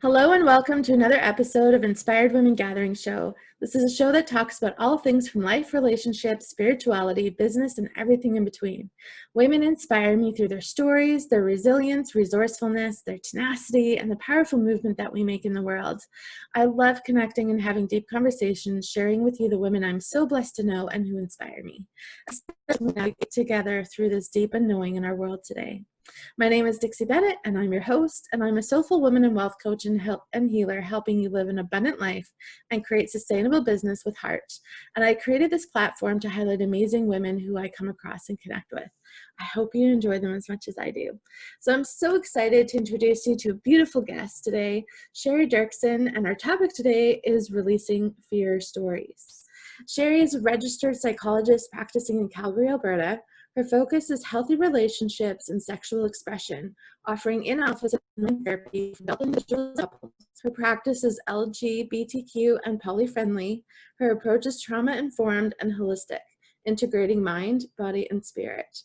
Hello and welcome to another episode of Inspired Women Gathering Show. This is a show that talks about all things from life, relationships, spirituality, business, and everything in between. Women inspire me through their stories, their resilience, resourcefulness, their tenacity, and the powerful movement that we make in the world. I love connecting and having deep conversations, sharing with you the women I'm so blessed to know and who inspire me, especially when we get together through this deep unknowing in our world today. My name is Dixie Bennett, and I'm your host, and I'm a soulful woman and wealth coach and healer, helping you live an abundant life and create sustainable business with heart. And I created this platform to highlight amazing women who I come across and connect with. I hope you enjoy them as much as I do. So I'm so excited to introduce you to a beautiful guest today, Shari Derksen, and our topic today is releasing fear stories. Shari is a registered psychologist practicing in Calgary, Alberta. Her focus is healthy relationships and sexual expression, offering in-office therapy for adult individuals. Her practice is LGBTQ and poly-friendly. Her approach is trauma-informed and holistic, integrating mind, body, and spirit.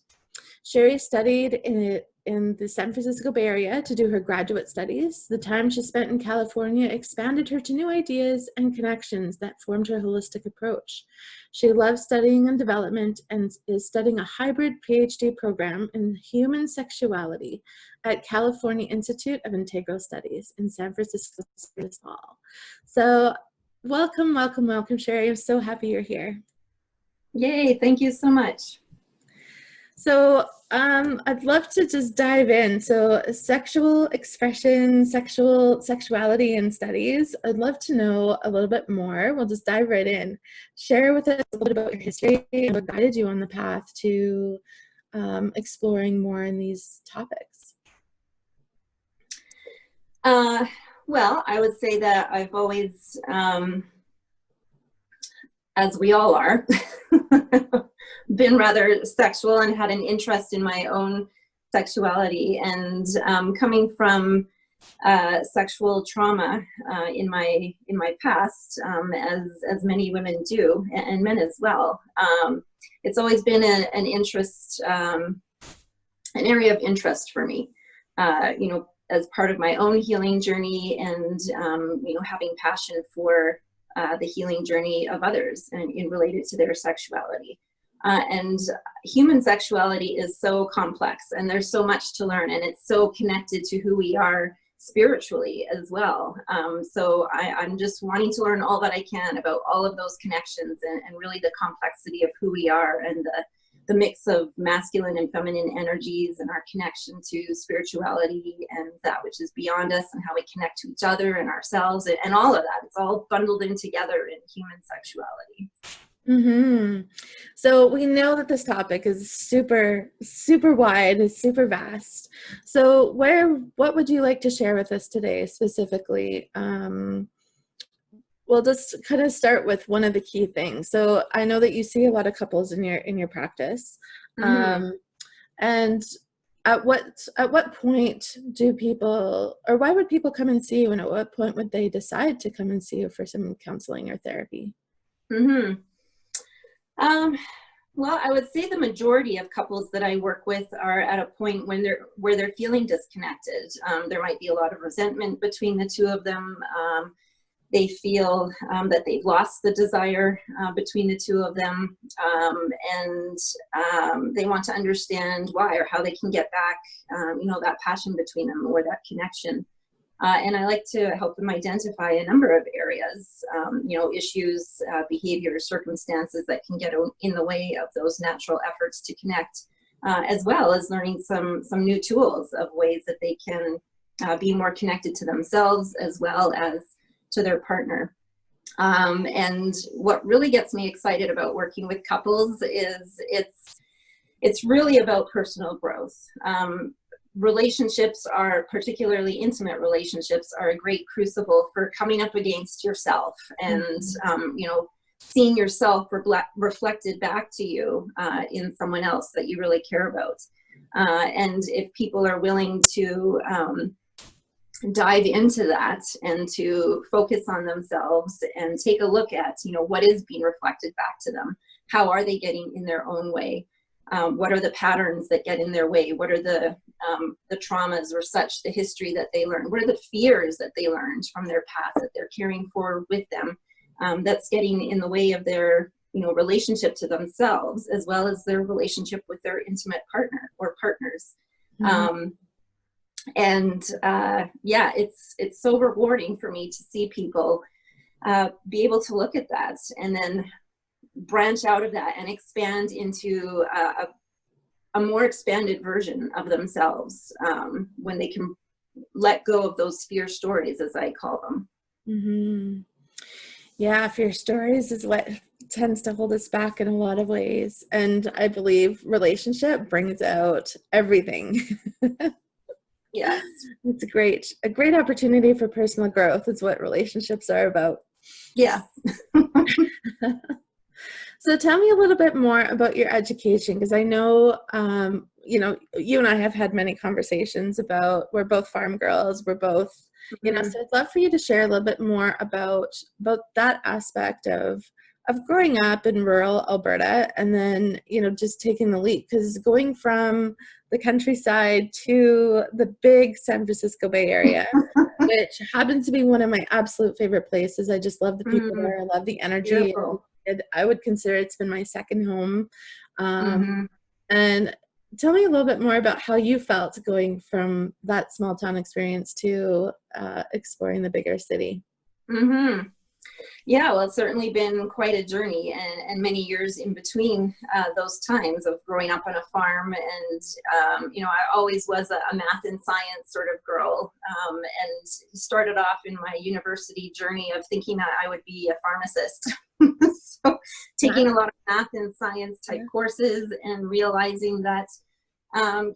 Shari studied in the San Francisco Bay Area to do her graduate studies. The time she spent in California expanded her to new ideas and connections that formed her holistic approach. She loves studying and development and is studying a hybrid PhD program in Human Sexuality at California Institute of Integral Studies in San Francisco this fall. So welcome, welcome, welcome, Shari. I'm so happy you're here. Yay, thank you so much. So I'd love to just dive in. So sexual expression, sexuality and studies. I'd love to know a little bit more. We'll just dive right in. Share with us a little bit about your history and what guided you on the path to exploring more in these topics. Well, I would say that I've always, as we all are, been rather sexual and had an interest in my own sexuality, and coming from sexual trauma in my past, as many women do, and men as well. It's always been an interest, an area of interest for me. As part of my own healing journey, and having passion for the healing journey of others and related to their sexuality. And human sexuality is so complex, and there's so much to learn, and it's so connected to who we are spiritually as well. So I'm just wanting to learn all that I can about all of those connections, and really the complexity of who we are, and the mix of masculine and feminine energies, and our connection to spirituality and that which is beyond us, and how we connect to each other and ourselves, and all of that. It's all bundled in together in human sexuality. Mm-hmm. So we know that this topic is super, super wide, it's super vast. So what would you like to share with us today specifically? We'll just kind of start with one of the key things. So I know that you see a lot of couples in your practice. Mm-hmm. And at what point do people, or why would people come and see you, and at what point would they decide to come and see you for some counseling or therapy? Mm-hmm. Well, I would say the majority of couples that I work with are at a point where they're feeling disconnected. There might be a lot of resentment between the two of them. They feel that they've lost the desire between the two of them, and they want to understand why, or how they can get back, that passion between them, or that connection. And I like to help them identify a number of areas, issues, behaviors, circumstances that can get in the way of those natural efforts to connect, as well as learning some new tools of ways that they can be more connected to themselves as well as to their partner. And what really gets me excited about working with couples is it's really about personal growth. Relationships are, particularly intimate relationships, are a great crucible for coming up against yourself, and seeing yourself reflected back to you in someone else that you really care about. And if people are willing to dive into that, and to focus on themselves, and take a look at what is being reflected back to them, how are they getting in their own way, What are the patterns that get in their way? What are the traumas or such, the history that they learned? What are the fears that they learned from their past that they're carrying forward with them, that's getting in the way of their, relationship to themselves, as well as their relationship with their intimate partner or partners. Mm-hmm. It's so rewarding for me to see people be able to look at that and then branch out of that and expand into a more expanded version of themselves, when they can let go of those fear stories, as I call them. Mm-hmm. Yeah, fear stories is what tends to hold us back in a lot of ways. And I believe relationship brings out everything. Yes. It's a great opportunity for personal growth is what relationships are about. Yeah. So tell me a little bit more about your education, because I know, you and I have had many conversations about, we're both farm girls, we're both, Mm-hmm. So I'd love for you to share a little bit more about that aspect of growing up in rural Alberta and then, just taking the leap, because going from the countryside to the big San Francisco Bay Area, which happens to be one of my absolute favorite places. I just love the people there. I love the energy. Beautiful. I would consider it's been my second home. Mm-hmm. And tell me a little bit more about how you felt going from that small town experience to exploring the bigger city. Mm-hmm. Yeah, well, it's certainly been quite a journey and many years in between those times of growing up on a farm. And, I always was a math and science sort of girl, and started off in my university journey of thinking that I would be a pharmacist. So taking a lot of math and science type courses and realizing that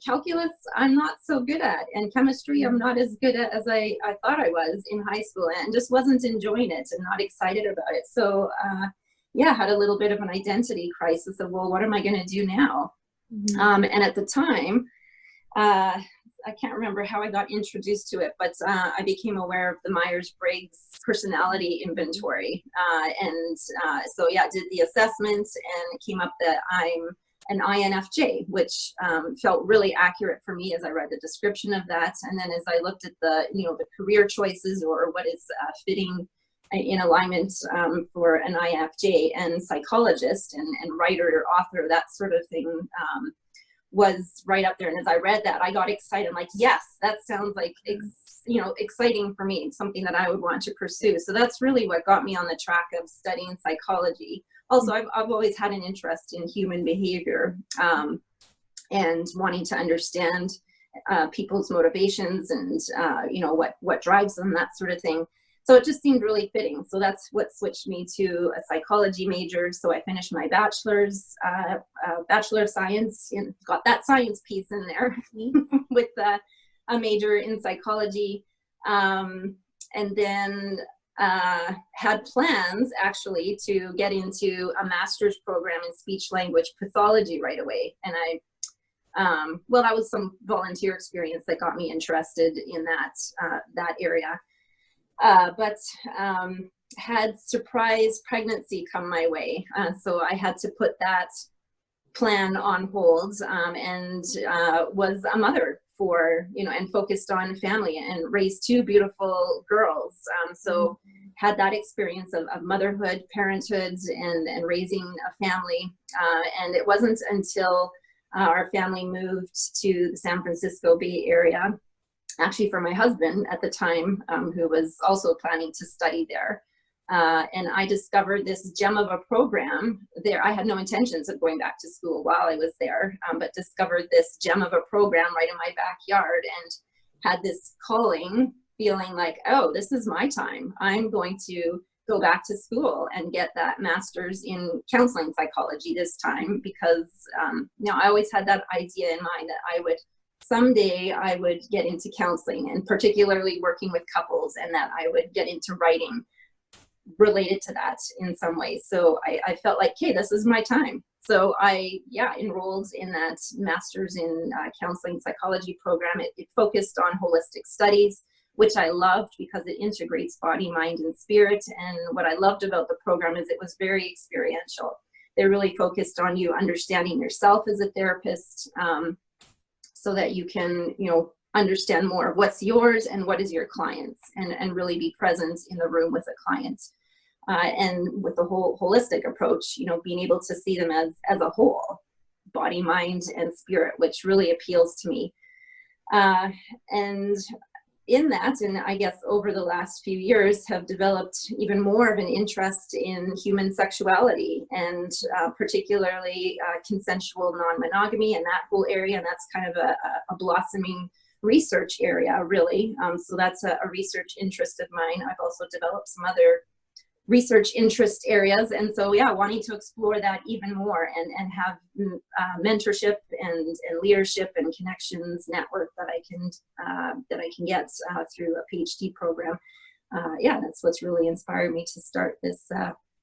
calculus I'm not so good at, and chemistry I'm not as good at as I thought I was in high school, and just wasn't enjoying it and not excited about it. So had a little bit of an identity crisis of, well, what am I going to do now? Mm-hmm. And at the time, I can't remember how I got introduced to it, but I became aware of the Myers-Briggs personality inventory. Did the assessment and came up that I'm an INFJ, which felt really accurate for me as I read the description of that. And then as I looked at the career choices or what is fitting in alignment for an INFJ, and psychologist and writer or author, that sort of thing was right up there. And as I read that, I got excited. I'm like, yes, that sounds like exciting for me, something that I would want to pursue. So that's really what got me on the track of studying psychology. Also, I've always had an interest in human behavior, and wanting to understand people's motivations and what drives them, that sort of thing. So it just seemed really fitting. So that's what switched me to a psychology major. So I finished my bachelor's, Bachelor of Science, and got that science piece in there with a major in psychology. And then had plans actually to get into a master's program in speech language pathology right away. And that was some volunteer experience that got me interested in that area. But had surprise pregnancy come my way. So I had to put that plan on hold, and was a mother for, and focused on family and raised two beautiful girls. So had that experience of motherhood, parenthood, and raising a family. And it wasn't until our family moved to the San Francisco Bay Area, actually for my husband at the time, who was also planning to study there. And I discovered this gem of a program there. I had no intentions of going back to school while I was there, but discovered this gem of a program right in my backyard and had this calling, feeling like, oh, this is my time. I'm going to go back to school and get that master's in counseling psychology this time, because I always had that idea in mind that someday I would get into counseling, and particularly working with couples, and that I would get into writing related to that in some way. So I felt like, hey, this is my time. So I enrolled in that master's in counseling psychology program. It focused on holistic studies, which I loved because it integrates body, mind, and spirit. And what I loved about the program is it was very experiential. they're really focused on you understanding yourself as a therapist, so that you can, understand more of what's yours and what is your client's, and really be present in the room with a client. And with the whole holistic approach, being able to see them as a whole, body, mind, and spirit, which really appeals to me. And in that, and I guess over the last few years, have developed even more of an interest in human sexuality, and particularly consensual non-monogamy and that whole area. And that's kind of a blossoming research area, really. So that's a research interest of mine. I've also developed some other research interest areas, and so wanting to explore that even more, and have mentorship and leadership and connections network that I can get through a PhD program. That's what's really inspired me to start this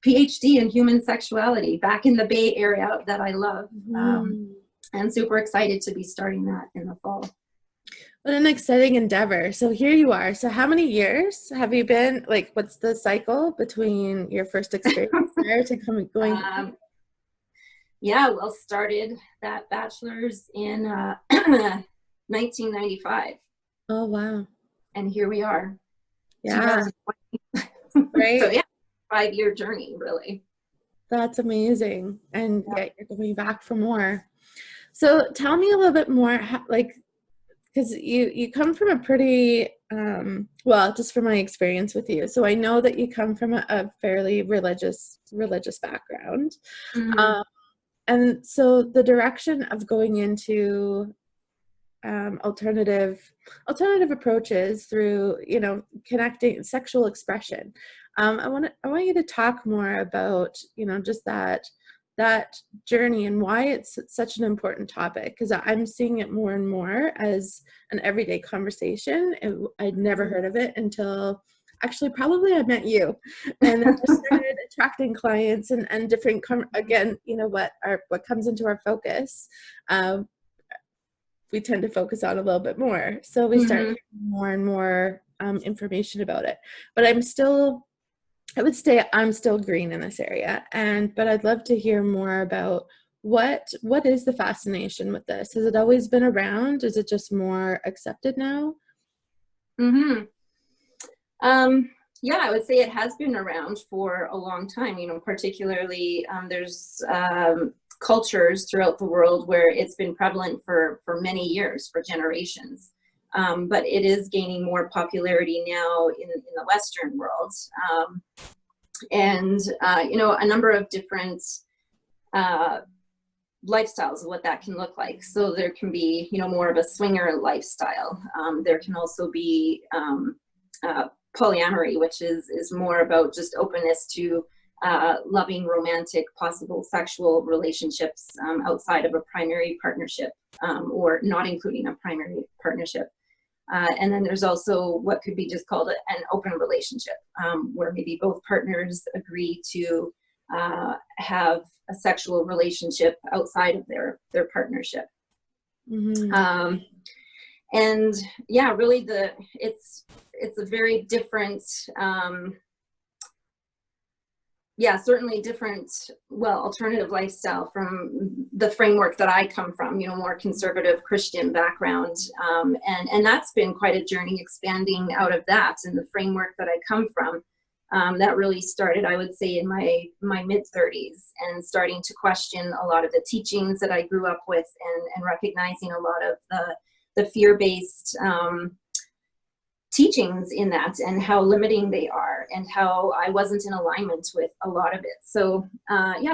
PhD in human sexuality back in the Bay Area that I love, and super excited to be starting that in the fall. What an exciting endeavor. So here you are. So how many years have you been, what's the cycle between your first experience there to going? Started that bachelor's in 1995. Oh, wow. And here we are. Yeah. Right. So 5-year journey, really. That's amazing. And you're going back for more. So tell me a little bit more, because you come from a pretty, just from my experience with you. So I know that you come from a fairly religious background. Mm-hmm. And so the direction of going into alternative approaches through, connecting sexual expression. I want you to talk more about, just that journey and why it's such an important topic, because I'm seeing it more and more as an everyday conversation. I'd never heard of it until actually probably I met you, and then I started attracting clients and different, again, what comes into our focus, we tend to focus on a little bit more. So we start hearing more and more information about it. But I would say I'm still green in this area, but I'd love to hear more about what is the fascination with this? Has it always been around? Is it just more accepted now? I would say it has been around for a long time. Particularly there's cultures throughout the world where it's been prevalent for many years, for generations. But it is gaining more popularity now in the Western world. A number of different lifestyles of what that can look like. So there can be, more of a swinger lifestyle. There can also be polyamory, which is more about just openness to loving, romantic, possible sexual relationships outside of a primary partnership, or not including a primary partnership. And then there's also what could be just called an open relationship, where maybe both partners agree to have a sexual relationship outside of their partnership. Really it's a very different, certainly different, alternative lifestyle from the framework that I come from, more conservative Christian background. And that's been quite a journey expanding out of that, and the framework that I come from. That really started, I would say, in my mid-30s, and starting to question a lot of the teachings that I grew up with, and recognizing a lot of the fear-based teachings in that, and how limiting they are, and how I wasn't in alignment with a lot of it. So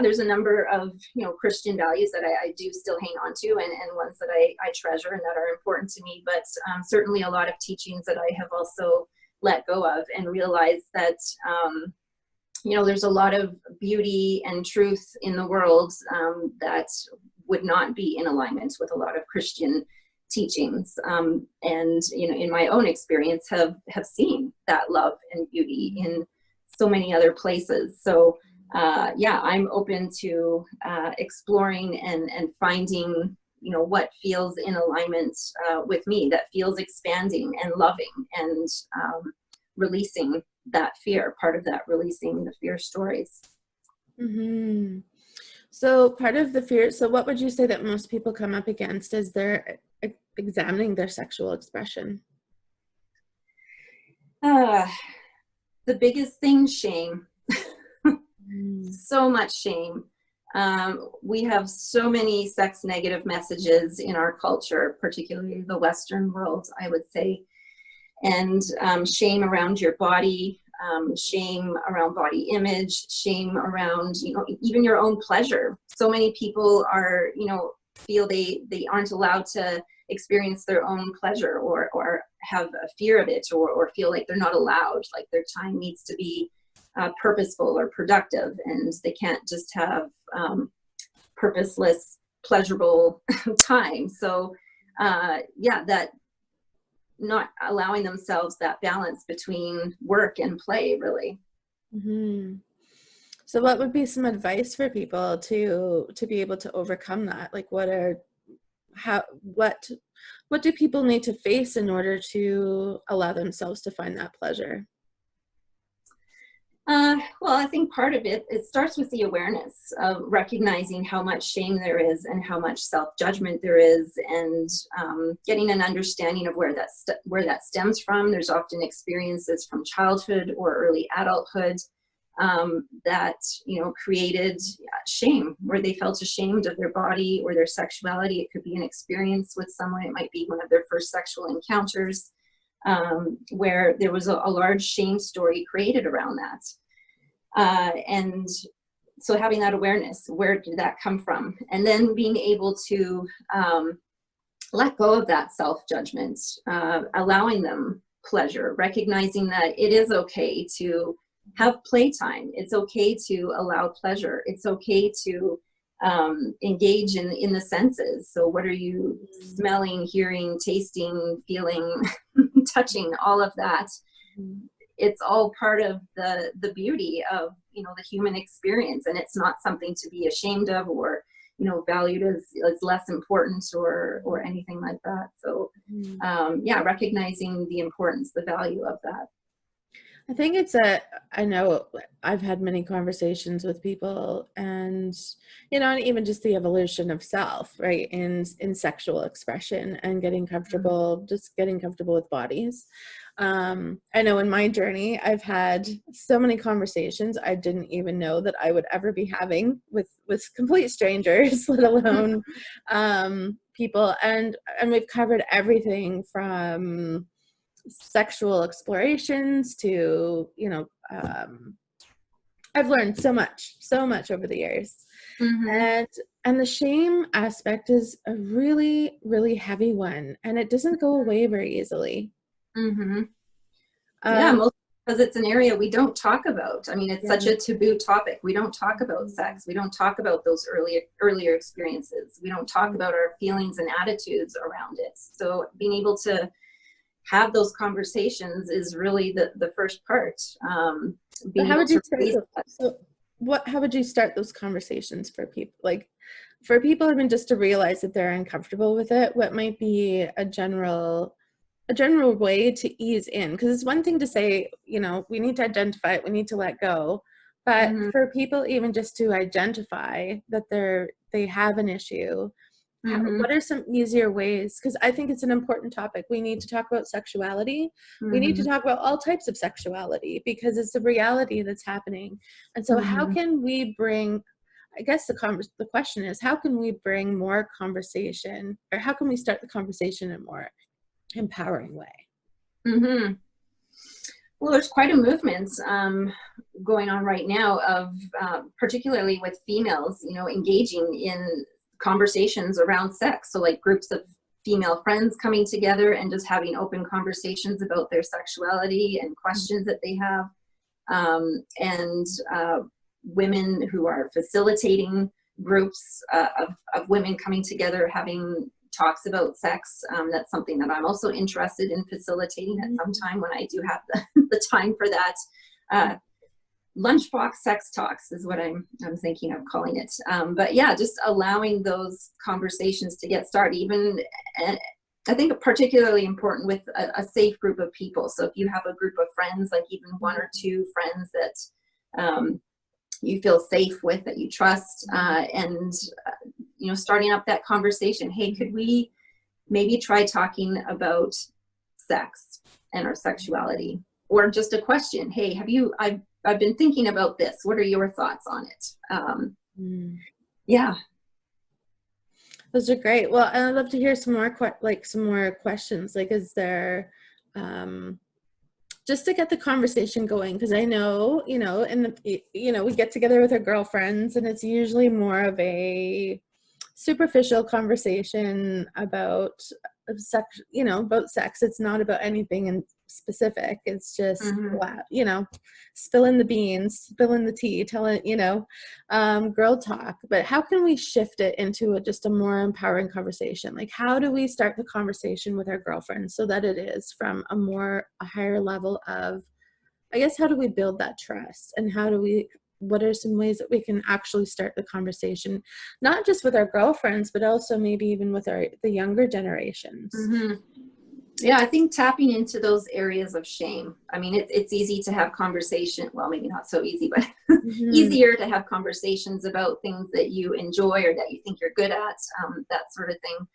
there's a number of Christian values that I do still hang on to, and ones that I treasure and that are important to me, but certainly a lot of teachings that I have also let go of, and realized that there's a lot of beauty and truth in the world that would not be in alignment with a lot of Christian teachings, and in my own experience have seen that love and beauty in so many other places. So I'm open to exploring and finding what feels in alignment with me, that feels expanding and loving, and releasing that fear, part of that releasing the fear stories. So part of the fear, so what would you say that most people come up against as they're examining their sexual expression? The biggest thing, shame. Mm. So much shame. We have so many sex negative messages in our culture, particularly the Western world, I would say. And shame around your body, shame around body image, shame around, even your own pleasure. So many people are, feel they aren't allowed to experience their own pleasure, or have a fear of it, or feel like they're not allowed, like their time needs to be purposeful or productive, and they can't just have purposeless, pleasurable time. So that not allowing themselves that balance between work and play, really. Mm-hmm. So what would be some advice for people to be able to overcome that? Like what do people need to face in order to allow themselves to find that pleasure? Well, I think part of it starts with the awareness of recognizing how much shame there is and how much self-judgment there is, and getting an understanding of where that stems from. There's often experiences from childhood or early adulthood that created shame, where they felt ashamed of their body or their sexuality. It could be an experience with someone. It might be one of their first sexual encounters, where there was a large shame story created around that. And so having that awareness, where did that come from? And then being able to let go of that self-judgment, allowing them pleasure, recognizing that it is okay to have playtime. It's okay to allow pleasure. It's okay to engage in the senses. So what are you smelling, hearing, tasting, feeling, touching, all of that? It's all part of the beauty of the human experience, and it's not something to be ashamed of, or valued as less important, or anything like that. So recognizing the importance, the value of that. I think I know I've had many conversations with people, and, and even just the evolution of self, right, in sexual expression, and getting comfortable with bodies. I know in my journey, I've had so many conversations I didn't even know that I would ever be having with complete strangers, let alone people. And we've covered everything from sexual explorations to, I've learned so much over the years. Mm-hmm. And the shame aspect is a really, really heavy one, and it doesn't go away very earlier. Mm-hmm. Mostly because it's an area we don't talk about. I mean, it's such a taboo topic. We don't talk about sex. We don't talk about those earlier experiences. We don't talk about our feelings and attitudes around it. So being able to have those conversations is really the first part. How would you start those conversations for people? Like, for people even just to realize that they're uncomfortable with it, what might be a general way to ease in? Because it's one thing to say, we need to identify it, we need to let go. But for people even just to identify that they have an issue, what are some easier ways? Because I think it's an important topic. We need to talk about sexuality. We need to talk about all types of sexuality, because it's a reality that's happening. And so how can we bring, I guess the question is, how can we bring more conversation, or how can we start the conversation in a more empowering way? Well, there's quite a movement going on right now of particularly with females, engaging in conversations around sex. So like groups of female friends coming together and just having open conversations about their sexuality and questions that they have, and women who are facilitating groups of women coming together, having talks about sex. That's something that I'm also interested in facilitating at some time when I do have the time for that. Lunchbox sex talks is what I'm thinking of calling it. But yeah, just allowing those conversations to get started. Even I think particularly important with a safe group of people. So if you have a group of friends, like even one or two friends that you feel safe with, that you trust, and starting up that conversation. Hey, could we maybe try talking about sex and our sexuality? Or just a question. Hey, I've been thinking about this. What are your thoughts on it? Yeah. Those are great. Well, I'd love to hear some more questions. Like, is there, just to get the conversation going, because I know, we get together with our girlfriends and it's usually more of a superficial conversation about sex, about sex. It's not about anything in specific. It's just, spilling the beans, spilling the tea, telling, girl talk. But how can we shift it into just a more empowering conversation? Like, how do we start the conversation with our girlfriends so that it is from a higher level of, I guess, how do we build that trust, and what are some ways that we can actually start the conversation, not just with our girlfriends, but also maybe even with the younger generations? Yeah, I think tapping into those areas of shame. I mean, it's easy to have conversation. Well, maybe not so easy, but easier to have conversations about things that you enjoy or that you think you're good at, that sort of thing.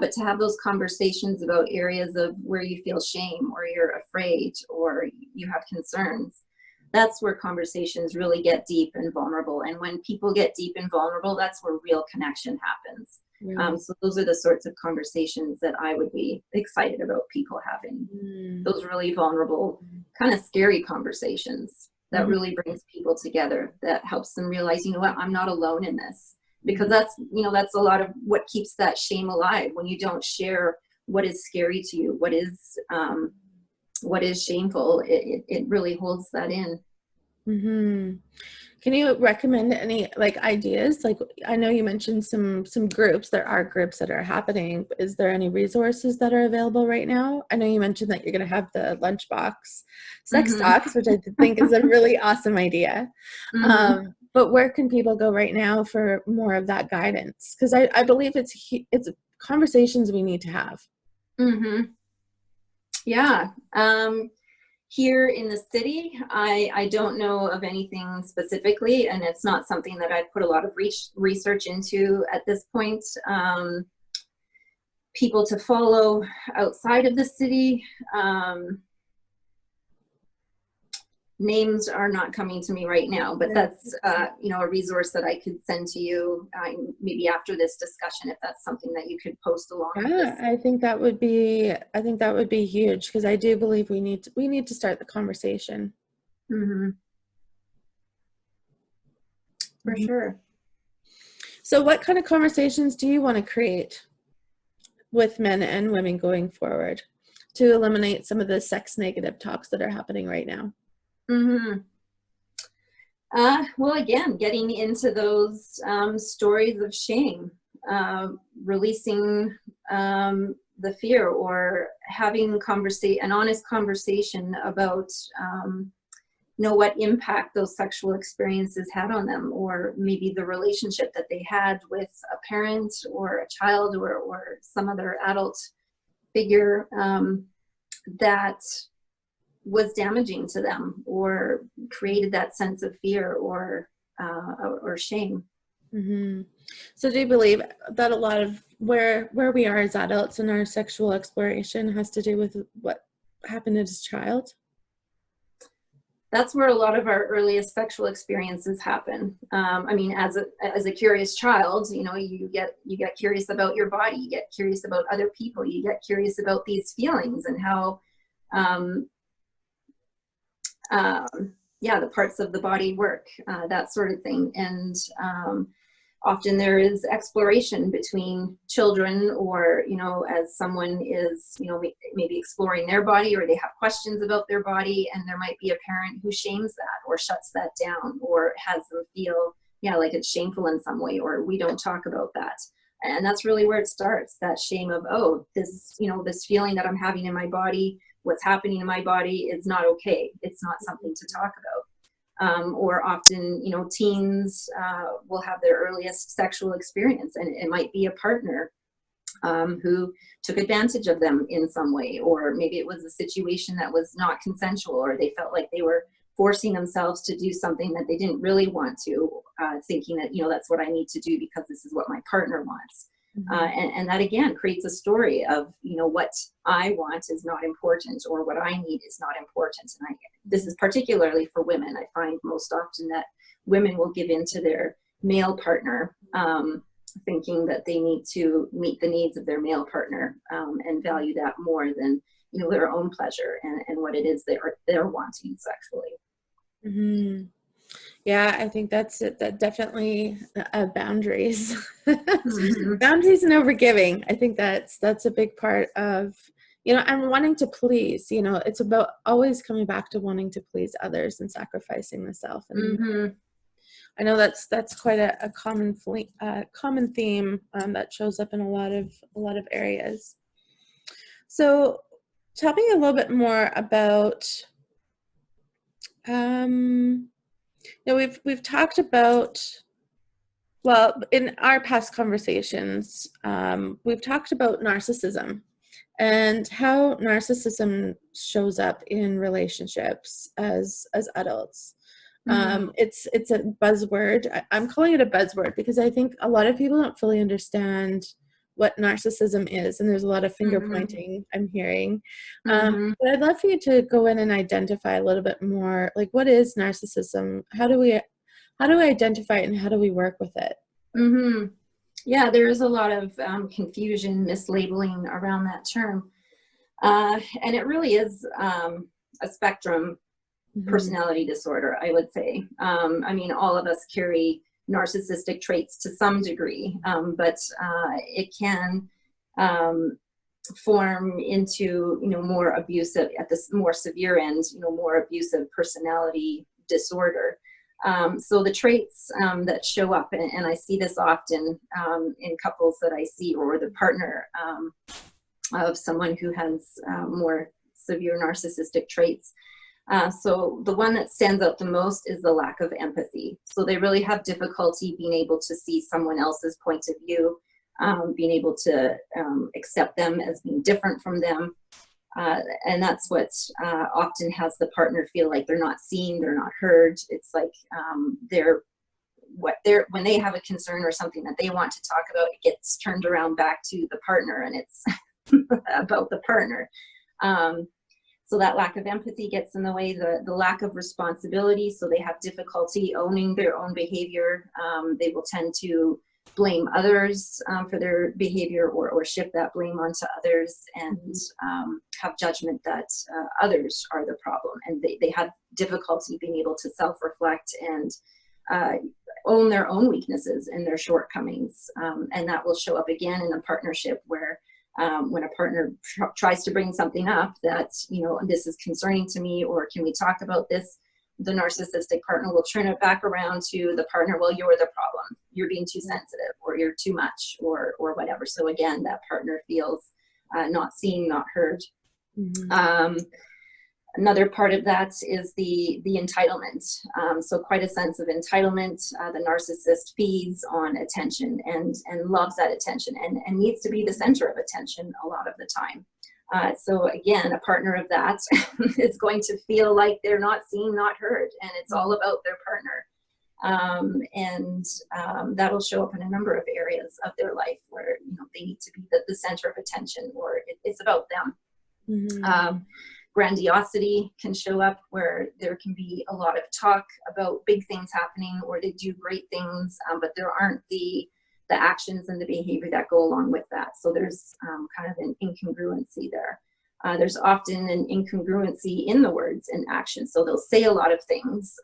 But to have those conversations about areas of where you feel shame or you're afraid or you have concerns, that's where conversations really get deep and vulnerable. And when people get deep and vulnerable, that's where real connection happens. So those are the sorts of conversations that I would be excited about people having. Those really vulnerable, kind of scary conversations that really brings people together, that helps them realize, you know what, I'm not alone in this. Because that's a lot of what keeps that shame alive, when you don't share what is scary to you, what is shameful. It really holds that in. Can you recommend any ideas? Like, I know you mentioned some groups. There are groups that are happening. Is there any resources that are available right now? I know you mentioned that you're going to have the lunchbox sex talks, which I think is a really awesome idea. But where can people go right now for more of that guidance? Because I believe it's conversations we need to have. Yeah. Here in the city, I don't know of anything specifically, and it's not something that I've put a lot of research into at this point. People to follow outside of the city, names are not coming to me right now, but that's a resource that I could send to you maybe after this discussion, if that's something that you could post along with this. I think that would be huge, because I do believe we need to start the conversation. For sure. So what kind of conversations do you want to create with men and women going forward to eliminate some of the sex negative talks that are happening right now? Well, again, getting into those stories of shame, releasing the fear, or having an honest conversation about what impact those sexual experiences had on them, or maybe the relationship that they had with a parent or a child or some other adult figure that was damaging to them or created that sense of fear or shame. So do you believe that a lot of where we are as adults in our sexual exploration has to do with what happened as a child? That's where a lot of our earliest sexual experiences happen. I mean, as a curious child, you get curious about your body, you get curious about other people, you get curious about these feelings and how the parts of the body work, that sort of thing. And often there is exploration between children, or, as someone is, maybe exploring their body, or they have questions about their body, and there might be a parent who shames that or shuts that down or has them feel, like it's shameful in some way, or we don't talk about that. And that's really where it starts, that shame of, oh, this feeling that I'm having in my body, what's happening in my body is not okay. It's not something to talk about. Or often, teens will have their earliest sexual experience, and it might be a partner who took advantage of them in some way, or maybe it was a situation that was not consensual, or they felt like they were forcing themselves to do something that they didn't really want to, thinking that, that's what I need to do because this is what my partner wants. And that again creates a story of, what I want is not important, or what I need is not important. And this is particularly for women. I find most often that women will give in to their male partner, thinking that they need to meet the needs of their male partner, and value that more than, their own pleasure and what it is they're wanting sexually. Mm-hmm. Yeah, I think that's it. That definitely boundaries, boundaries and overgiving. I think that's a big part of, and wanting to please. It's about always coming back to wanting to please others and sacrificing the self. And I know that's quite a common theme that shows up in a lot of areas. So, tell me a little bit more about. We've talked about, well, in our past conversations, we've talked about narcissism and how narcissism shows up in relationships as adults. It's a buzzword. I'm calling it a buzzword because I think a lot of people don't fully understand what narcissism is, and there's a lot of finger pointing I'm hearing. But I'd love for you to go in and identify a little bit more, like, what is narcissism? How do we identify it, and how do we work with it? Yeah, there is a lot of confusion, mislabeling around that term. And it really is a spectrum personality disorder, I would say. All of us carry narcissistic traits to some degree, but it can form into, more abusive, at the more severe end, more abusive personality disorder. So the traits that show up, and I see this often in couples that I see, or the partner of someone who has more severe narcissistic traits. So the one that stands out the most is the lack of empathy. So they really have difficulty being able to see someone else's point of view, being able to accept them as being different from them. And that's what often has the partner feel like they're not seen, they're not heard. It's like when they have a concern or something that they want to talk about, it gets turned around back to the partner, and it's about the partner. So that lack of empathy gets in the way, the lack of responsibility. So they have difficulty owning their own behavior. They will tend to blame others for their behavior, or shift that blame onto others, and have judgment that others are the problem. And they have difficulty being able to self-reflect and own their own weaknesses and their shortcomings. And that will show up again in a partnership where when a partner tries to bring something up that, this is concerning to me, or can we talk about this, the narcissistic partner will turn it back around to the partner. Well, you're the problem. You're being too sensitive, or you're too much, or whatever. So again, that partner feels not seen, not heard. Another part of that is the entitlement. So quite a sense of entitlement. The narcissist feeds on attention and loves that attention, and needs to be the center of attention a lot of the time. So again, a partner of that is going to feel like they're not seen, not heard, and it's all about their partner. That'll show up in a number of areas of their life where they need to be the center of attention, or it's about them. Grandiosity can show up where there can be a lot of talk about big things happening, or they do great things, but there aren't the actions and the behavior that go along with that. So there's kind of an incongruency there. There's often an incongruency in the words and actions. So they'll say a lot of things,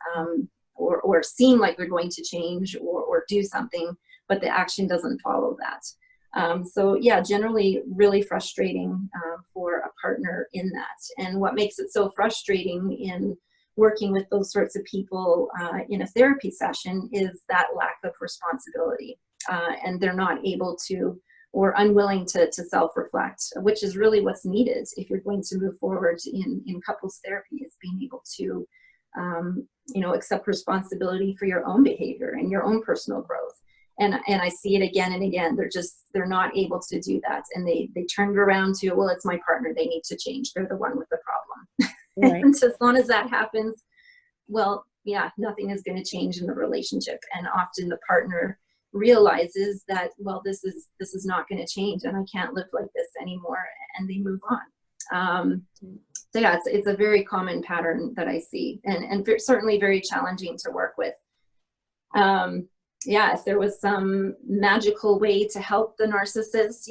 or seem like they're going to change or do something, but the action doesn't follow that. So yeah, generally really frustrating for a partner in that. And what makes it so frustrating in working with those sorts of people in a therapy session is that lack of responsibility. And they're not able to, or unwilling to self-reflect, which is really what's needed if you're going to move forward in couples therapy, is being able to accept responsibility for your own behavior and your own personal growth. And I see it again and again. They're not able to do that. And they turn it around to, well, it's my partner. They need to change. They're the one with the problem. Right. And so as long as that happens, well, yeah, nothing is going to change in the relationship. And often the partner realizes that, well, this is not going to change, and I can't live like this anymore, and they move on. So yeah, it's a very common pattern that I see, and certainly very challenging to work with. Yeah, if there was some magical way to help the narcissist,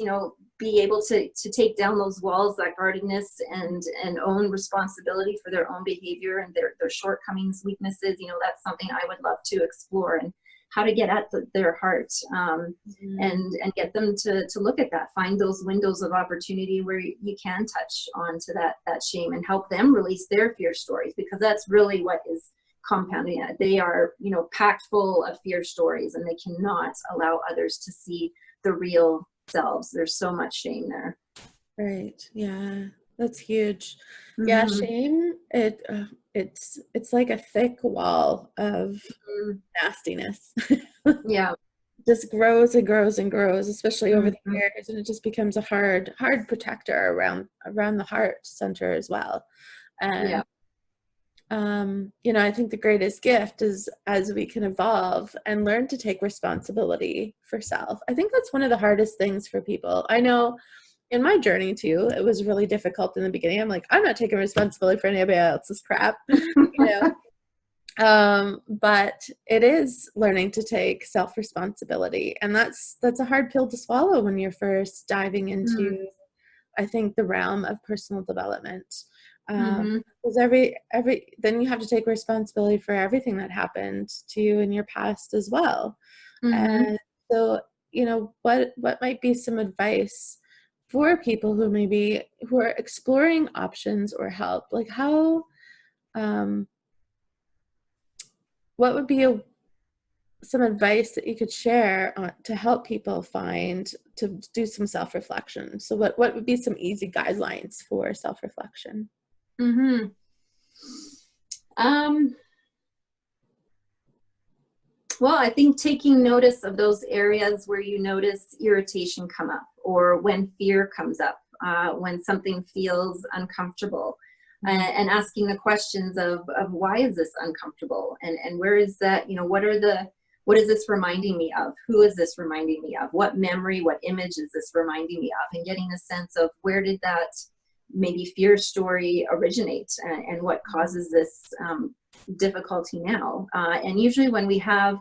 be able to take down those walls, that guardedness, and own responsibility for their own behavior and their shortcomings, weaknesses, that's something I would love to explore, and how to get at their heart, and get them to look at that, find those windows of opportunity where you can touch on to that shame and help them release their fear stories, because that's really what is compounding it. They are, packed full of fear stories, and they cannot allow others to see the real selves. There's so much shame there. Right. Yeah, that's huge. Yeah, shame, it's like a thick wall of nastiness. Yeah. Just grows and grows and grows, especially over the years, and it just becomes a hard protector around the heart center as well. And yeah. I think the greatest gift is as we can evolve and learn to take responsibility for self. I think that's one of the hardest things for people. I know in my journey too, it was really difficult in the beginning. I'm like, I'm not taking responsibility for anybody else's crap, but it is learning to take self-responsibility, and that's a hard pill to swallow when you're first diving into, I think, the realm of personal development. Because then you have to take responsibility for everything that happened to you in your past as well. And so, what might be some advice for people who are exploring options or help? Like how, what would be some advice that you could share to help people to do some self-reflection? So what would be some easy guidelines for self-reflection? Well, I think taking notice of those areas where you notice irritation come up, or when fear comes up, when something feels uncomfortable, and asking the questions of why is this uncomfortable, and where is that, what is this reminding me of? Who is this reminding me of? What memory, what image is this reminding me of? And getting a sense of where did that maybe fear story originate, and what causes this difficulty now. And usually when we have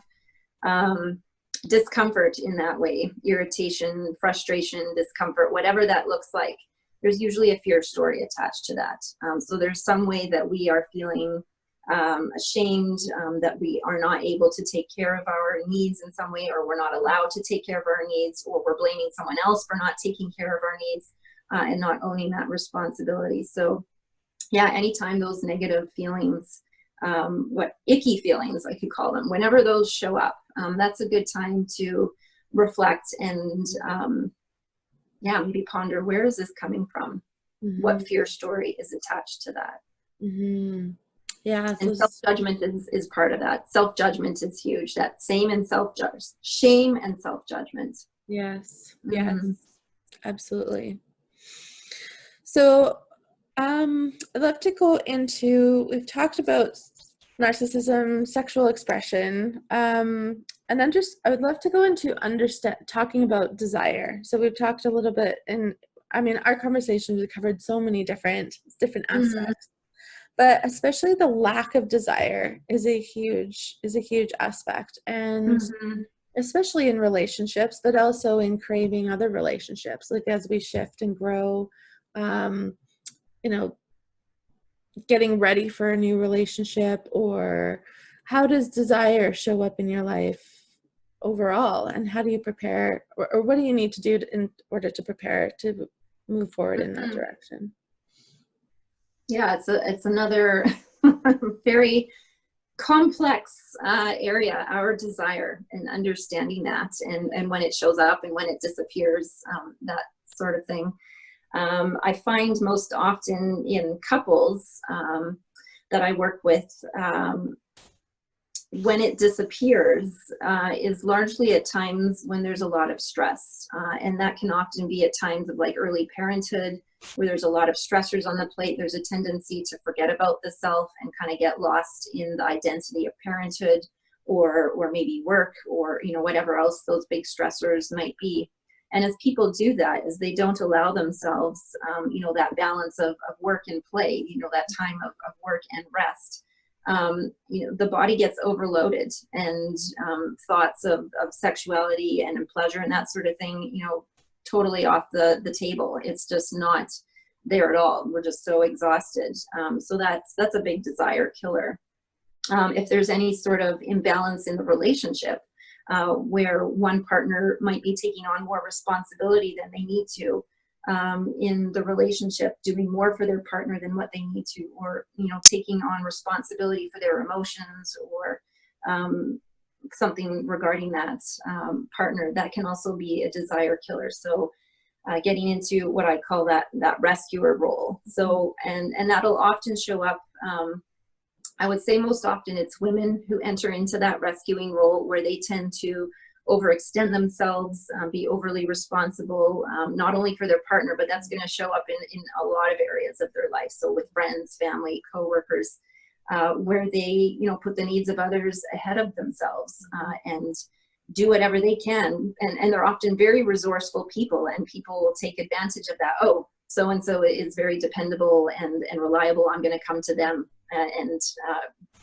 discomfort in that way, irritation, frustration, discomfort, whatever that looks like, there's usually a fear story attached to that. So there's some way that we are feeling ashamed, that we are not able to take care of our needs in some way, or we're not allowed to take care of our needs, or we're blaming someone else for not taking care of our needs, and not owning that responsibility. So yeah, anytime those negative feelings, what icky feelings I could call them, whenever those show up, that's a good time to reflect and maybe ponder, where is this coming from? What fear story is attached to that? Yeah, and self-judgment is part of that. Self-judgment is huge. That shame and self-judgment. Yes, absolutely. So I'd love to go into, we've talked about narcissism, sexual expression, and then I would love to go into talking about desire. So we've talked a little bit, our conversations have covered so many different aspects, but especially the lack of desire is a huge aspect, and especially in relationships, but also in craving other relationships, like as we shift and grow, getting ready for a new relationship. Or how does desire show up in your life overall, and how do you prepare, or what do you need to do in order to prepare to move forward in that direction? Yeah, it's another very complex area, our desire, and understanding that, and when it shows up and when it disappears, that sort of thing. I find most often in couples that I work with, when it disappears is largely at times when there's a lot of stress, and that can often be at times of like early parenthood, where there's a lot of stressors on the plate, there's a tendency to forget about the self and kind of get lost in the identity of parenthood, or maybe work, or, you know, whatever else those big stressors might be. And as people do that, as they don't allow themselves, you know, that balance of work and play, you know, that time of work and rest, you know, the body gets overloaded, and thoughts of sexuality and pleasure and that sort of thing, you know, totally off the table. It's just not there at all. We're just so exhausted. So that's a big desire killer. If there's any sort of imbalance in the relationship, where one partner might be taking on more responsibility than they need to in the relationship, doing more for their partner than what they need to, or, you know, taking on responsibility for their emotions, or something regarding that partner, that can also be a desire killer. So getting into what I call that rescuer role. So, and that'll often show up, I would say most often it's women who enter into that rescuing role, where they tend to overextend themselves, be overly responsible, not only for their partner, but that's going to show up in a lot of areas of their life. So with friends, family, coworkers, where they, you know, put the needs of others ahead of themselves, and do whatever they can. And they're often very resourceful people, and people will take advantage of that. Oh, so-and-so is very dependable and reliable. I'm going to come to them. And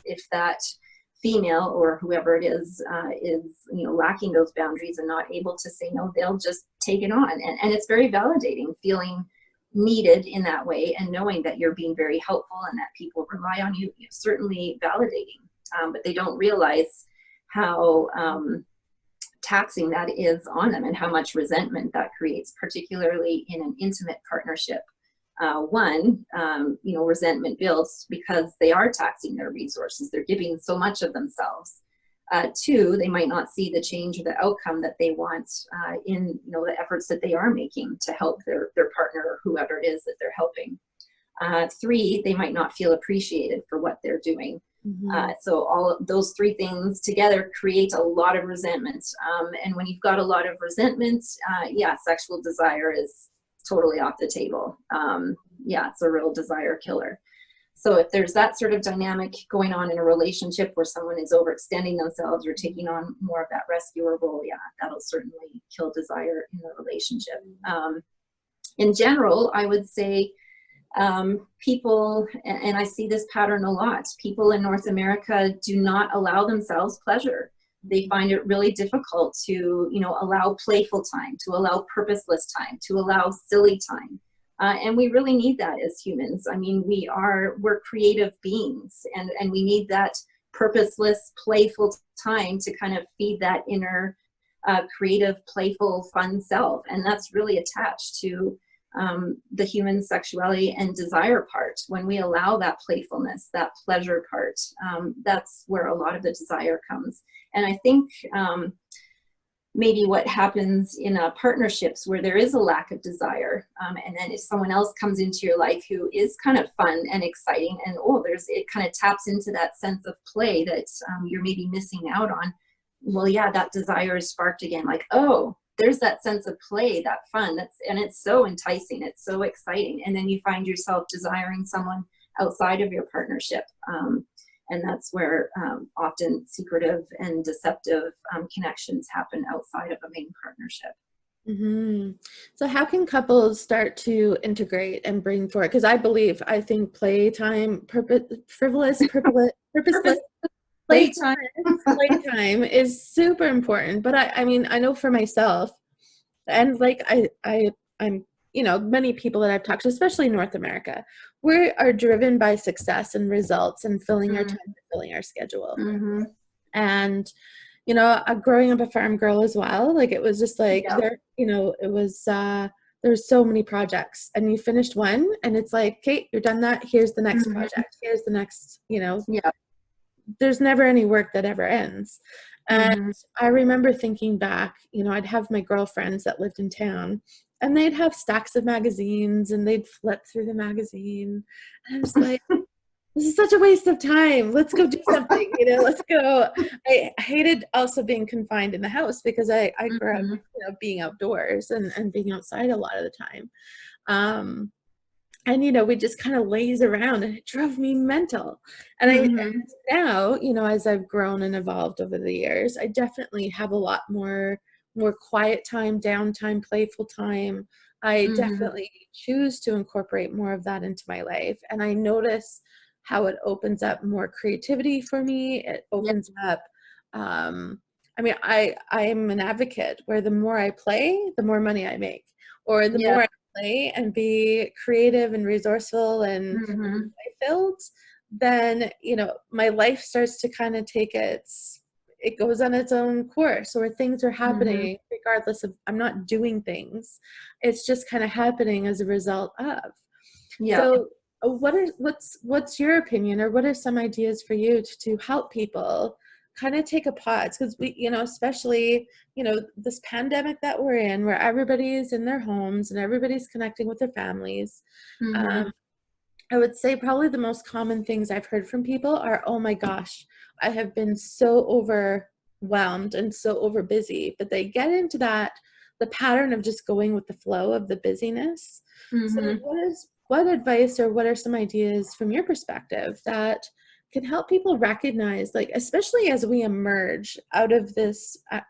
if that female or whoever it is, you know, lacking those boundaries and not able to say no, they'll just take it on. And it's very validating, feeling needed in that way, and knowing that you're being very helpful and that people rely on you, you know, certainly validating. But they don't realize how taxing that is on them, and how much resentment that creates, particularly in an intimate partnership. You know, resentment builds because they are taxing their resources. They're giving so much of themselves. Two, they might not see the change or the outcome that they want in, you know, the efforts that they are making to help their partner or whoever it is that they're helping. Three, they might not feel appreciated for what they're doing. So all of those three things together create a lot of resentment. And when you've got a lot of resentment, yeah, sexual desire is totally off the table. Yeah, it's a real desire killer. So if there's that sort of dynamic going on in a relationship where someone is overextending themselves or taking on more of that rescuer role, yeah, that'll certainly kill desire in the relationship. In general, I would say people, and I see this pattern a lot, people in North America do not allow themselves pleasure. They find it really difficult to, you know, allow playful time, to allow purposeless time, to allow silly time. And we really need that as humans. I mean, we're creative beings, and we need that purposeless, playful time to kind of feed that inner creative, playful, fun self. And that's really attached to the human sexuality and desire part. When we allow that playfulness, that pleasure part, that's where a lot of the desire comes. And I think maybe what happens in partnerships where there is a lack of desire, and then if someone else comes into your life who is kind of fun and exciting, and it kind of taps into that sense of play that you're maybe missing out on. Well, yeah, that desire is sparked again. Like, oh, there's that sense of play, that fun, and it's so enticing, it's so exciting. And then you find yourself desiring someone outside of your partnership. And that's where often secretive and deceptive connections happen outside of a main partnership. Mm-hmm. So how can couples start to integrate and bring forward? Because I think playtime, purposeless playtime is super important. But I mean, I know for myself, and like I'm, you know, many people that I've talked to, especially in North America, we are driven by success and results and filling our time, filling our schedule. And, you know, growing up a farm girl as well, like it was just like, there, you know, it was, there's so many projects, and you finished one and it's like, okay, you're done that. Here's the next project. Here's the next, you know, there's never any work that ever ends. And I remember thinking back, you know, I'd have my girlfriends that lived in town, and they'd have stacks of magazines, and they'd flip through the magazine. And I was like, this is such a waste of time. Let's go do something, you know, let's go. I hated also being confined in the house, because I grew up, you know, being outdoors and being outside a lot of the time. and, we just kind of laze around, and it drove me mental. And Mm-hmm. now, as I've grown and evolved over the years, I definitely have a lot more quiet time, downtime, playful time. I Mm-hmm. definitely choose to incorporate more of that into my life. And I notice how it opens up more creativity for me. It Yeah. opens up, I mean, I am an advocate where the more I play, the more money I make, or the Yeah. more I play and be creative and resourceful and Mm-hmm. filled, then, my life starts to kind of it goes on its own course, or things are Mm-hmm. happening regardless of, I'm not doing things. It's just kind of happening as a result of. Yeah. So what's your opinion, or what are some ideas for you to help people kind of take a pause? Because we, especially, this pandemic that we're in, where everybody's in their homes and everybody's connecting with their families. Mm-hmm. um, I would say probably the most common things I've heard from people are, oh my gosh, I have been so overwhelmed and so over busy. But they get into the pattern of just going with the flow of the busyness. So Mm-hmm. what advice, or what are some ideas from your perspective that can help people recognize, like, especially as we emerge out of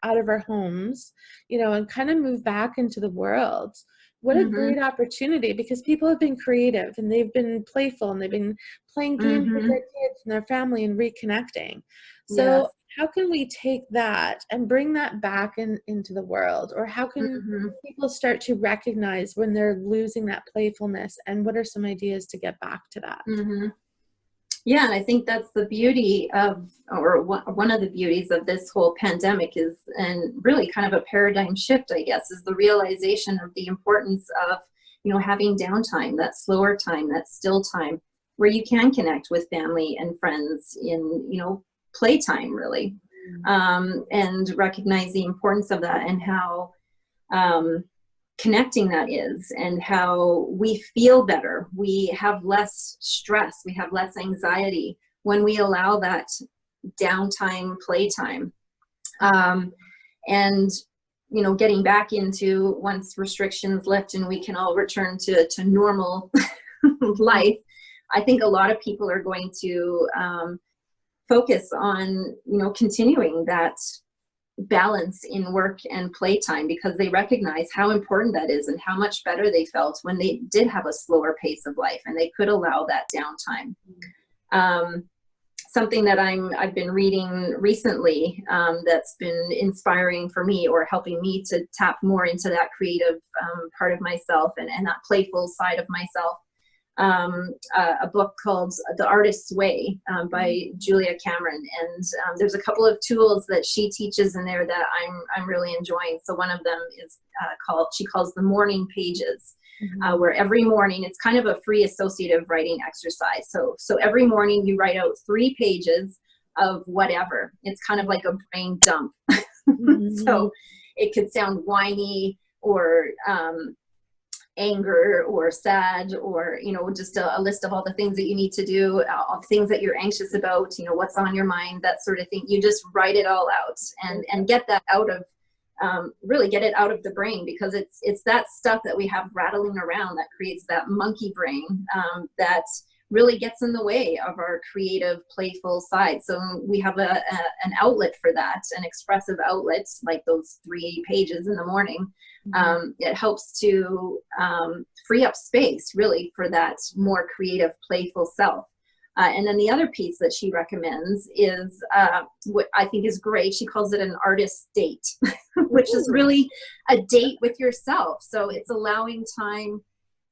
out of our homes, and kind of move back into the world? What a Mm-hmm. great opportunity, because people have been creative and they've been playful and they've been playing games with Mm-hmm. their kids and their family and reconnecting. So Yes. how can we take that and bring that back into the world? Or how can Mm-hmm. people start to recognize when they're losing that playfulness? And what are some ideas to get back to that? Mm-hmm. Yeah, and I think that's the beauty of, or one of the beauties of this whole pandemic is, and really kind of a paradigm shift, I guess, is the realization of the importance of, having downtime, that slower time, that still time, where you can connect with family and friends in, playtime, really, and recognize the importance of that, and how um, connecting that is, and how we feel better. We have less stress, we have less anxiety when we allow that downtime, playtime. And getting back into, once restrictions lift and we can all return to normal life, I think a lot of people are going to focus on continuing that balance in work and playtime, because they recognize how important that is and how much better they felt when they did have a slower pace of life and they could allow that downtime. Something that I've been reading recently, that's been inspiring for me, or helping me to tap more into that creative part of myself, and that playful side of myself. A book called The Artist's Way, by Julia Cameron, and there's a couple of tools that she teaches in there that I'm really enjoying. So one of them is she calls the morning pages, where every morning, it's kind of a free associative writing exercise. So every morning you write out 3 pages of whatever. It's kind of like a brain dump. So it could sound whiny, or anger, or sad, or just a list of all the things that you need to do, all the things that you're anxious about, what's on your mind, that sort of thing. You just write it all out, and get that out of, really get it out of the brain, because it's that stuff that we have rattling around that creates that monkey brain, that really gets in the way of our creative, playful side. So we have an outlet for that, an expressive outlet, like those 3 pages in the morning. It helps to free up space, really, for that more creative, playful self. And then the other piece that she recommends is what I think is great. She calls it an artist date, which is really a date with yourself. So it's allowing time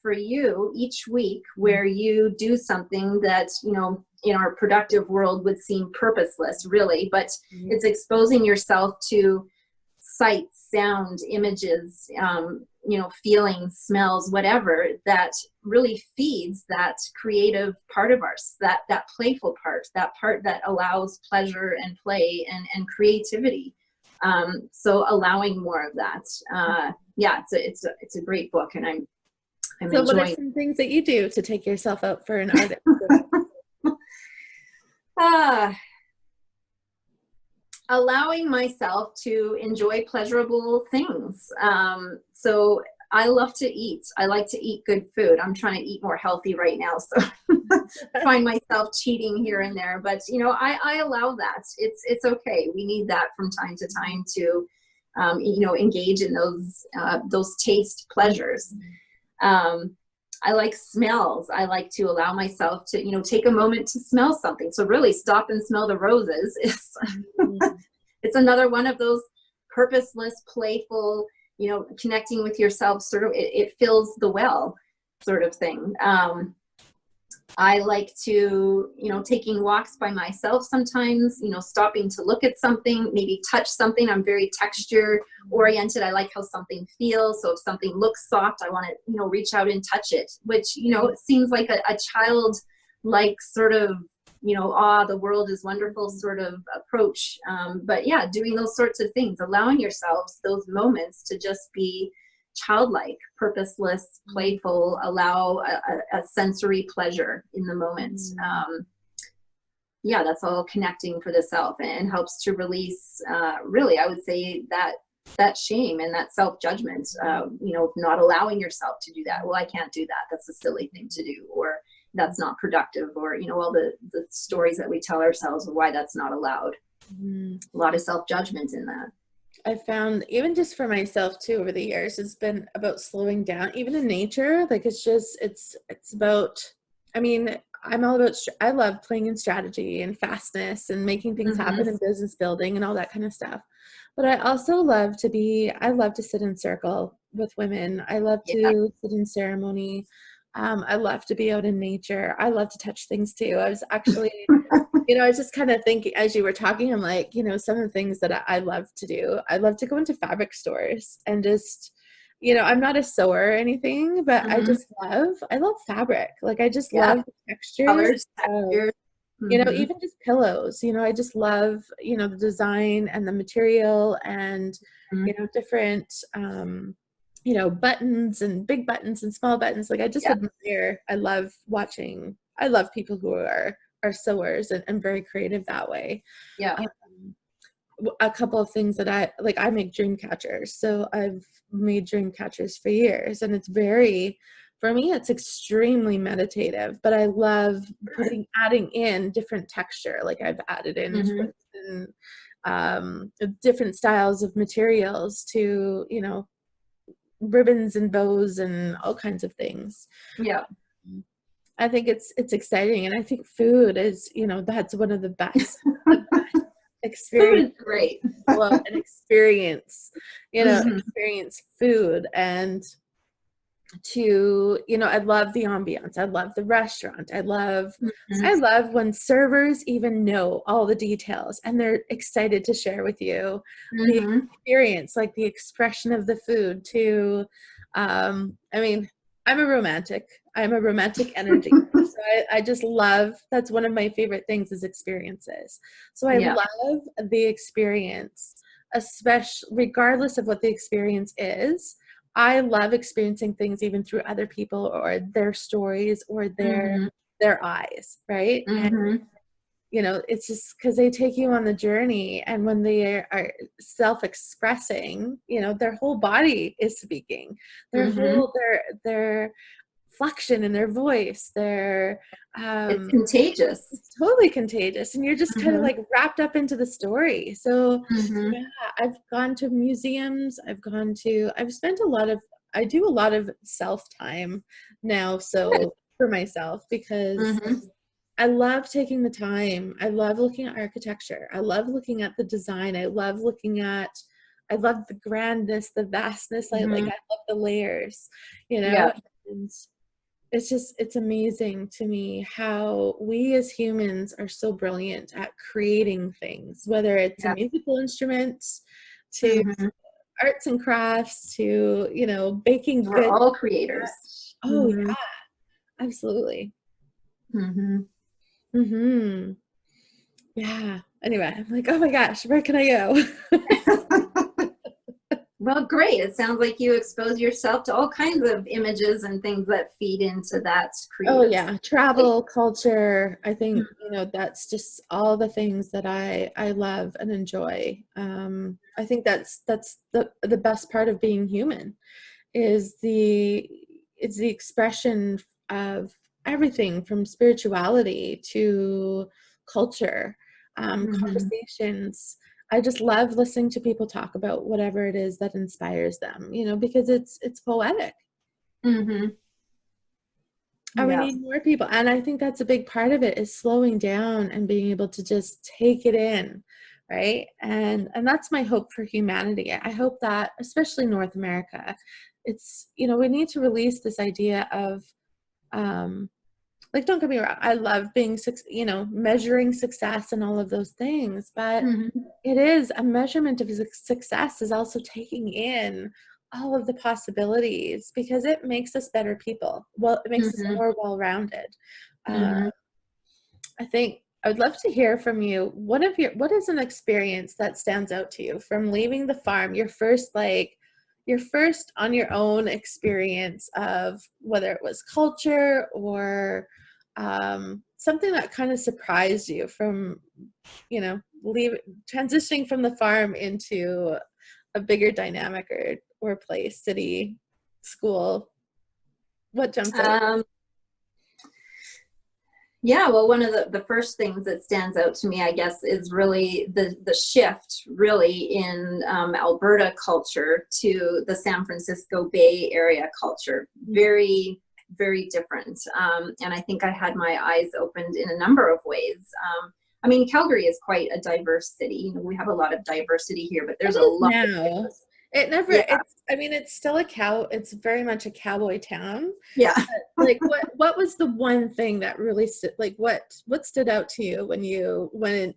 for you each week where you do something that, in our productive world would seem purposeless, really, but it's exposing yourself to sights, sound, images, feelings, smells, whatever, that really feeds that creative part of ours, that playful part, that part that allows pleasure and play and creativity. So allowing more of that. Yeah, it's a great book, and I'm So what are enjoying. some things that you do to take yourself out for an artist? Allowing myself to enjoy pleasurable things. So I love to eat. I like to eat good food. I'm trying to eat more healthy right now, so find myself cheating here and there. But you know, I allow that. It's okay. We need that from time to time to, you know, engage in those taste pleasures. I like smells. I like to allow myself to, you know, take a moment to smell something. So really stop and smell the roses. It's another one of those purposeless, playful, you know, connecting with yourself, sort of, it fills the well sort of thing. I like to, you know, taking walks by myself sometimes, you know, stopping to look at something, maybe touch something. I'm very texture oriented. I like how something feels. So if something looks soft, I want to, you know, reach out and touch it, which, you know, it seems like a child-like sort of, you know, the world is wonderful sort of approach. But yeah, doing those sorts of things, allowing yourselves those moments to just be childlike, purposeless, playful, allow a sensory pleasure in the moment. Yeah, that's all connecting for the self, and helps to release, really, I would say that shame and that self-judgment, you know, not allowing yourself to do that. Well, I can't do that. That's a silly thing to do, or that's not productive, or, you know, all the stories that we tell ourselves of why that's not allowed. A lot of self-judgment in that. I found, even just for myself too, over the years, it's been about slowing down, even in nature. Like, it's just, it's about, I mean, I'm all about, I love playing in strategy and fastness and making things happen in business building and all that kind of stuff. But I also love to sit in circle with women. I love to sit in ceremony. I love to be out in nature. I love to touch things too. I was actually, you know, I was just kind of thinking as you were talking, I'm like, you know, some of the things that I love to do. I love to go into fabric stores and just, you know, I'm not a sewer or anything, but I love fabric. Like, I just love the textures. Colors, textures. You know, even just pillows, you know, I just love, you know, the design and the material and, you know, different, you know, buttons and big buttons and small buttons. Like, I just admire, I love people who are sewers and very creative that way. A couple of things that I make dream catchers. So I've made dream catchers for years, and for me, it's extremely meditative, but I love adding in different texture. Like, I've added in different styles of materials to, you know, ribbons and bows and all kinds of things. I think it's exciting, and I think food is, you know, that's one of the best experience. Food is great. Well, an experience, you know, experience food, and to, you know, I love the ambiance. I love the restaurant. I love when servers even know all the details and they're excited to share with you the experience, like the expression of the food to, I mean, I'm a romantic energy. So I just love, that's one of my favorite things is experiences. So I love the experience, especially regardless of what the experience is. I love experiencing things even through other people or their stories or their eyes, right? And, you know, it's just because they take you on the journey, and when they are self-expressing, you know, their whole body is speaking. Their flexion in their voice, it's contagious. It's totally contagious, and you're just kind of like wrapped up into the story. So yeah, I've gone to museums, I do a lot of self time now, so for myself, because I love taking the time. I love looking at architecture. I love looking at the design. I love the grandness, the vastness. I love the layers, you know, and it's amazing to me how we as humans are so brilliant at creating things, whether it's a musical instrument to arts and crafts to, you know, baking. We're all creators. Oh yeah, absolutely. Yeah. Anyway, I'm like, oh my gosh, where can I go? Well, great. It sounds like you expose yourself to all kinds of images and things that feed into that creative. Oh yeah, travel, culture. I think, you know, that's just all the things that I love and enjoy. I think that's the best part of being human is it's the expression of everything from spirituality to culture, conversations. I just love listening to people talk about whatever it is that inspires them, you know, because it's poetic. Mm-hmm. And we Yeah. need more people. And I think that's a big part of it, is slowing down and being able to just take it in, right? And that's my hope for humanity. I hope that, especially North America, it's, you know, we need to release this idea of, like, don't get me wrong, I love being, you know, measuring success and all of those things, but it is a measurement of success is also taking in all of the possibilities, because it makes us better people. Well, it makes us more well-rounded. I think I would love to hear from you. What is an experience that stands out to you from leaving the farm, your first on your own experience of whether it was culture or something that kind of surprised you from, you know, transitioning from the farm into a bigger dynamic or place, city, school? What jumps out? Yeah, well, one of the first things that stands out to me, I guess, is really the shift really in Alberta culture to the San Francisco Bay Area culture. Very, very different. And I think I had my eyes opened in a number of ways. I mean, Calgary is quite a diverse city. You know, we have a lot of diversity here, but there's a lot now. It never, yeah. it's still it's very much a cowboy town. Yeah. But, like, what was the one thing that really what stood out to you when you went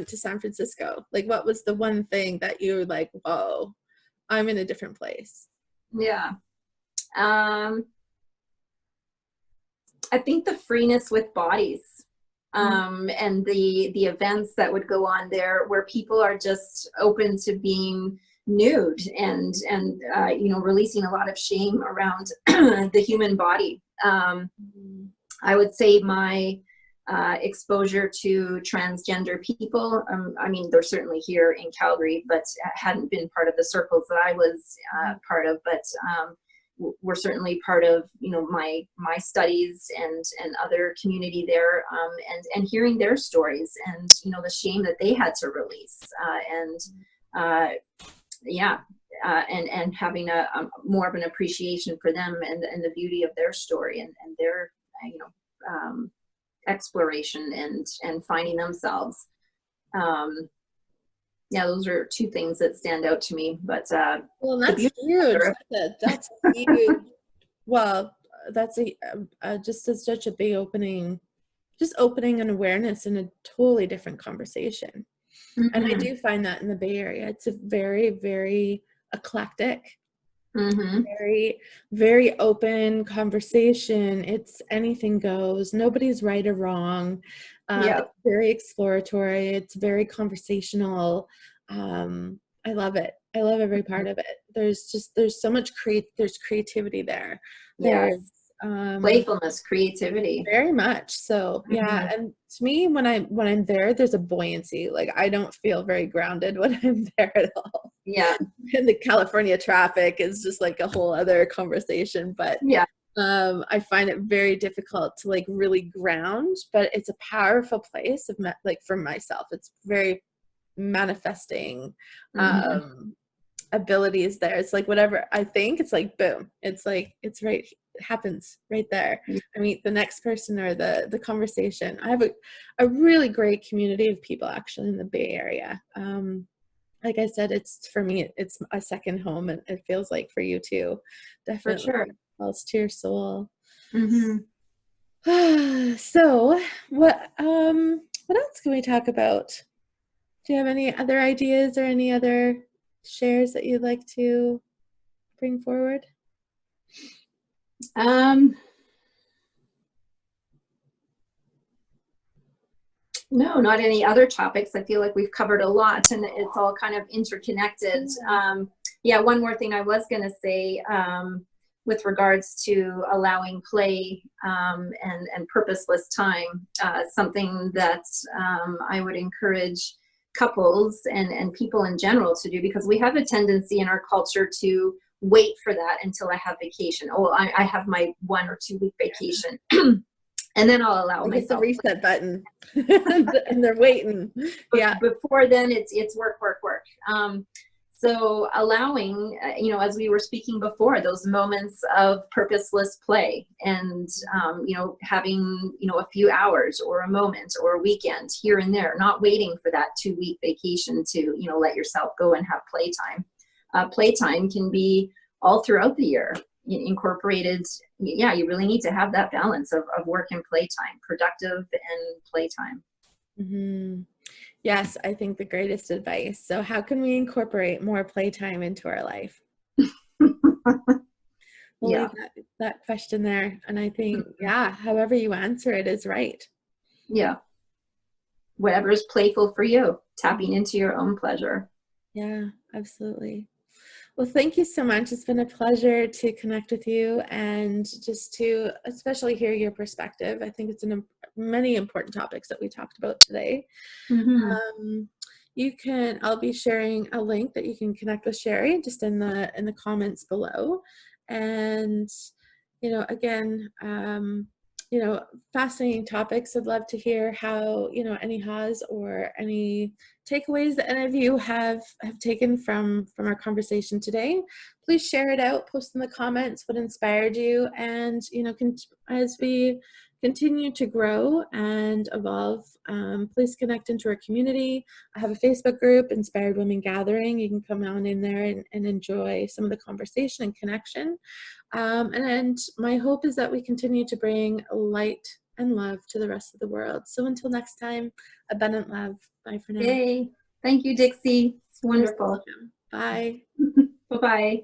to San Francisco? Like, what was the one thing that you were like, whoa, I'm in a different place? Yeah. I think the freeness with bodies. And the events that would go on there where people are just open to being nude and you know, releasing a lot of shame around the human body. I would say my exposure to transgender people, I mean, they're certainly here in Calgary, but hadn't been part of the circles that I was part of, but were certainly part of, you know, my studies and other community there, and hearing their stories and, you know, the shame that they had to release, and having a more of an appreciation for them and the beauty of their story and their, you know, exploration and finding themselves. Yeah, those are two things that stand out to me. But well, that's huge. That's huge. Well, that's just such a big opening, just opening an awareness in a totally different conversation. And I do find that in the Bay Area, it's a very, very eclectic, very, very open conversation. It's anything goes. Nobody's right or wrong. It's very exploratory. It's very conversational. I love it. I love every part of it. There's so much there's creativity there. There's playfulness, creativity. Very much so. Yeah. And to me, when I'm there, there's a buoyancy. Like, I don't feel very grounded when I'm there at all. Yeah. And the California traffic is just like a whole other conversation. But I find it very difficult to like really ground, but it's a powerful place of like for myself. It's very manifesting abilities there. It's like whatever I think, it's like boom. It's like it's right. It happens right there. I meet the next person or the conversation. I have a really great community of people actually in the Bay Area. Like I said, it's for me, it's a second home, and it feels like for you too. Definitely. For sure. Calls to your soul. So what else can we talk about? Do you have any other ideas or any other shares that you'd like to bring forward? No, not any other topics. I feel like we've covered a lot and it's all kind of interconnected. One more thing I was going to say with regards to allowing play and purposeless time, something that I would encourage couples and people in general to do, because we have a tendency in our culture to wait for that until I have vacation. Oh, I have my 1 or 2 week vacation. And then I'll allow Like it's the myself reset button and they're waiting. Yeah. Before then it's work, work, work. So allowing, as we were speaking before, those moments of purposeless play and, having, a few hours or a moment or a weekend here and there, not waiting for that 2-week vacation to, let yourself go and have playtime. Playtime can be all throughout the year incorporated. Yeah, you really need to have that balance of work and playtime, productive and playtime. Mm-hmm. Yes, I think the greatest advice. So how can we incorporate more playtime into our life? We'll Yeah. leave that question there. And I think, however you answer it is right. Yeah. Whatever is playful for you, tapping into your own pleasure. Yeah, absolutely. Well, thank you so much. It's been a pleasure to connect with you and just to especially hear your perspective. I think it's many important topics that we talked about today. Mm-hmm. I'll be sharing a link that you can connect with Shari just in the comments below. And, again, fascinating topics. I'd love to hear how, any has or any takeaways that any of you have taken from our conversation today. Please share it out, post in the comments what inspired you, and, as we continue to grow and evolve, please connect into our community. I have a Facebook group, Inspired Women Gathering. You can come on in there and enjoy some of the conversation and connection. And my hope is that we continue to bring light and love to the rest of the world. So until next time, abundant love. Bye for now. Yay. Thank you, Dixie. It's wonderful. Bye. Bye-bye.